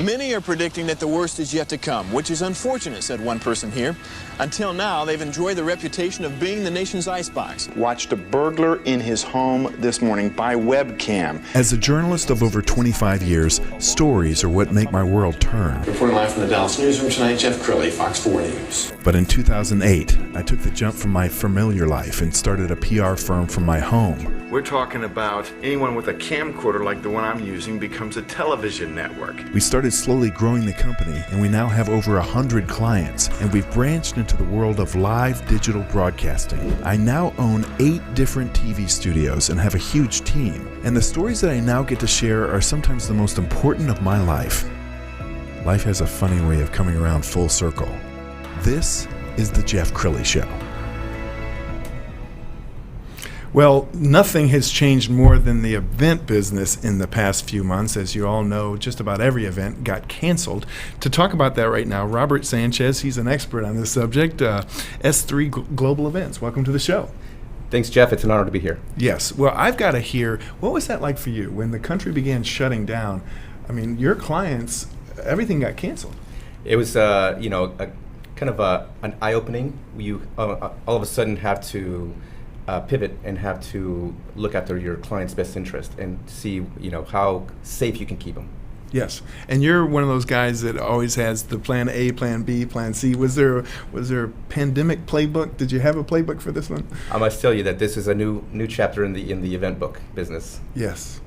Many are predicting that the worst is yet to come, which is unfortunate, said one person here. Until now, they've enjoyed the reputation of being the nation's icebox. Watched a burglar in his home this morning by webcam. As a journalist of over 25 years, stories are what make my world turn. Reporting live from the Dallas newsroom tonight, Jeff Crilley, Fox 4 News. But in 2008, I took the jump from my familiar life and started a PR firm from my home. We're talking about anyone with a camcorder like the one I'm using becomes a television network. We started slowly growing the company, and we now have over 100 clients, and we've branched into the world of live digital broadcasting. I now own 8 different TV studios and have a huge team, and the stories that I now get to share are sometimes the most important of my life. Life has a funny way of coming around full circle. This is the Jeff Crilley Show. Well, nothing has changed more than the event business in the past few months. As you all know, just about every event got canceled. To talk about that right now, Robert Sanchez, he's an expert on this subject, S3 Global Events. Welcome to the show. Thanks, Jeff. It's an honor to be here. Yes. Well, I've got to hear, what was that like for you when the country began shutting down? I mean, your clients, everything got canceled. It was, a kind of an eye-opening. You all of a sudden have to pivot and have to look after your client's best interest and see, how safe you can keep them. Yes, and you're one of those guys that always has the plan A, plan B, plan C. Was there a pandemic playbook? Did you have a playbook for this one? I must tell you that this is a new chapter in the event book business. Yes.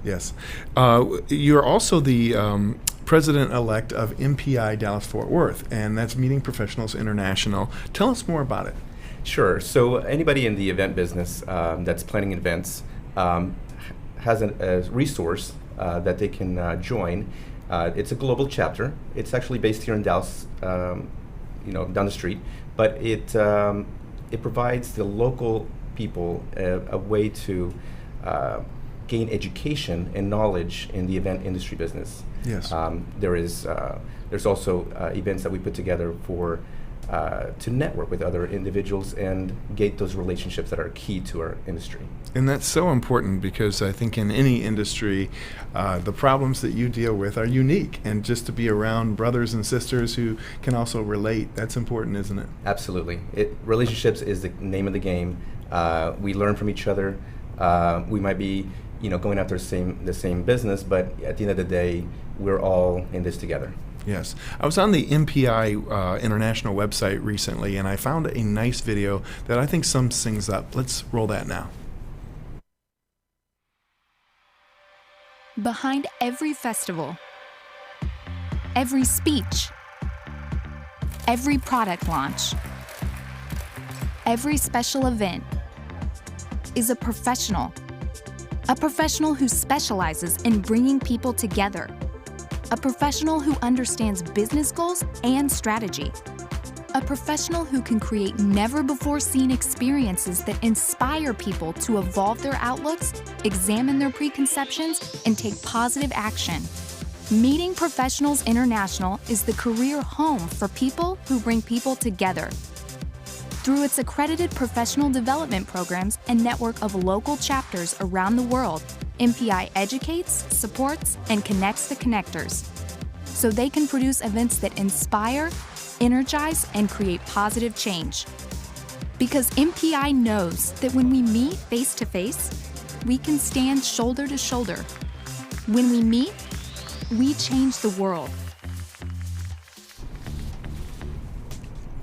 You're also the president-elect of MPI Dallas-Fort Worth, and that's Meeting Professionals International. Tell us more about it. Sure. So anybody in the event business that's planning events has a resource that they can join. It's a global chapter. It's actually based here in Dallas, down the street. But it provides the local people a way to gain education and knowledge in the event industry business. Yes. There's also events that we put together for to network with other individuals and gate those relationships that are key to our industry. And that's so important because I think in any industry, the problems that you deal with are unique, and just to be around brothers and sisters who can also relate, that's important, isn't it? Absolutely. Relationships is the name of the game. We learn from each other. We might be, going after the same business, but at the end of the day, we're all in this together. Yes. I was on the MPI International website recently, and I found a nice video that I think sums things up. Let's roll that now. Behind every festival, every speech, every product launch, every special event is a professional who specializes in bringing people together. A professional who understands business goals and strategy. A professional who can create never-before-seen experiences that inspire people to evolve their outlooks, examine their preconceptions, and take positive action. Meeting Professionals International is the career home for people who bring people together. Through its accredited professional development programs and network of local chapters around the world, MPI educates, supports, and connects the connectors so they can produce events that inspire, energize, and create positive change. Because MPI knows that when we meet face to face, we can stand shoulder to shoulder. When we meet, we change the world.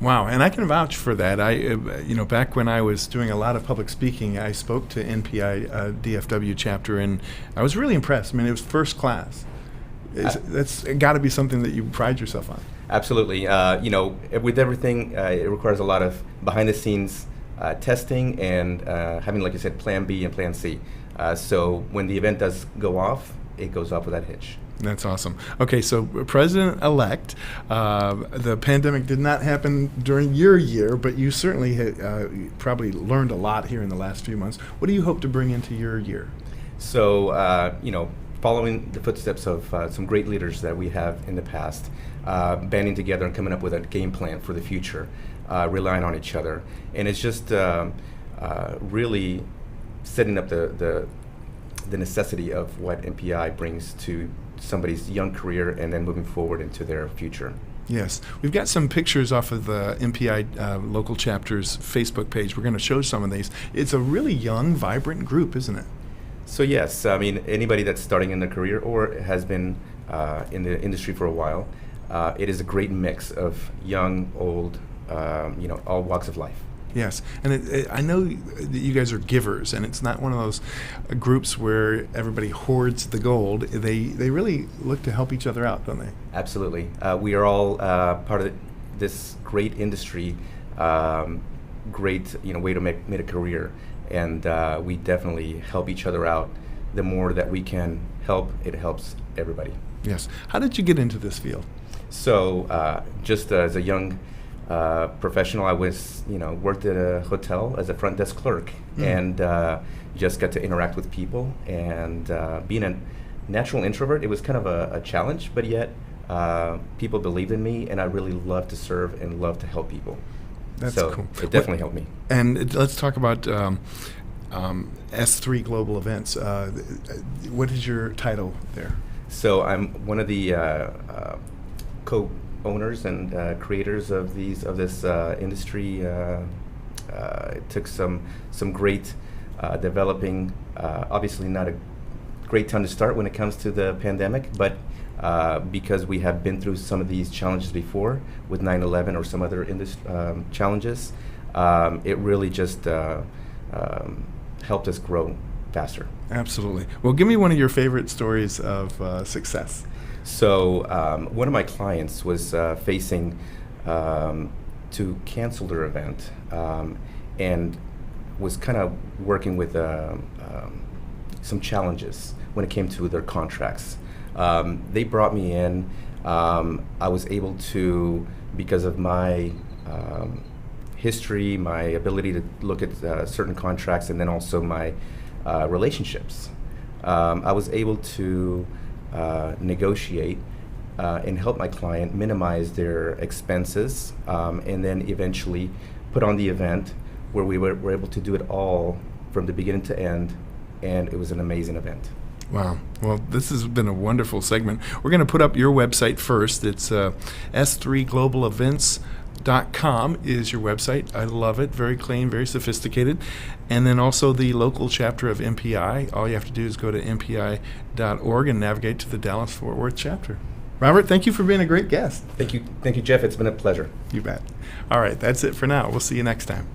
Wow, and I can vouch for that. Back when I was doing a lot of public speaking, I spoke to NPI DFW chapter, and I was really impressed. I mean, it was first class. That's got to be something that you pride yourself on. Absolutely. With everything, it requires a lot of behind-the-scenes testing and having, like you said, Plan B and Plan C. So when the event does go off, it goes off without hitch. That's awesome. Okay, so President-elect, the pandemic did not happen during your year, but you certainly probably learned a lot here in the last few months. What do you hope to bring into your year? So, following the footsteps of some great leaders that we have in the past, banding together and coming up with a game plan for the future, relying on each other. And it's just really setting up the necessity of what MPI brings to somebody's young career and then moving forward into their future. Yes. We've got some pictures off of the MPI local chapter's Facebook page. We're going to show some of these. It's a really young, vibrant group, isn't it? So yes, I mean, anybody that's starting in their career or has been in the industry for a while, it is a great mix of young, old, all walks of life. Yes, and I know that you guys are givers, and it's not one of those groups where everybody hoards the gold. They really look to help each other out, don't they? Absolutely. We are all part of this great industry, great way to make a career, and we definitely help each other out. The more that we can help, it helps everybody. Yes. How did you get into this field? So just as a young professional, I was, worked at a hotel as a front desk clerk, and just got to interact with people. And being a natural introvert, it was kind of a challenge, but yet people believed in me, and I really love to serve and love to help people. That's so cool. It definitely helped me. And let's talk about S3 Global Events. What is your title there? So I'm one of the co-owners and creators of this industry. It took some great developing. Obviously, not a great time to start when it comes to the pandemic, but because we have been through some of these challenges before with 9/11 or some other challenges, it really just helped us grow faster. Absolutely. Well, give me one of your favorite stories of success. So one of my clients was facing to cancel their event and was kind of working with some challenges when it came to their contracts. They brought me in. I was able to, because of my history, my ability to look at certain contracts, and then also my relationships, I was able to negotiate and help my client minimize their expenses, and then eventually put on the event where we were able to do it all from the beginning to end, and it was an amazing event. Wow. Well, this has been a wonderful segment. We're going to put up your website first. It's S3globalevents.com is your website. I love it. Very clean, very sophisticated. And then also the local chapter of MPI. All you have to do is go to mpi.org and navigate to the Dallas-Fort Worth chapter. Robert, thank you for being a great guest. Thank you, Jeff. It's been a pleasure. You bet. All right, that's it for now. We'll see you next time.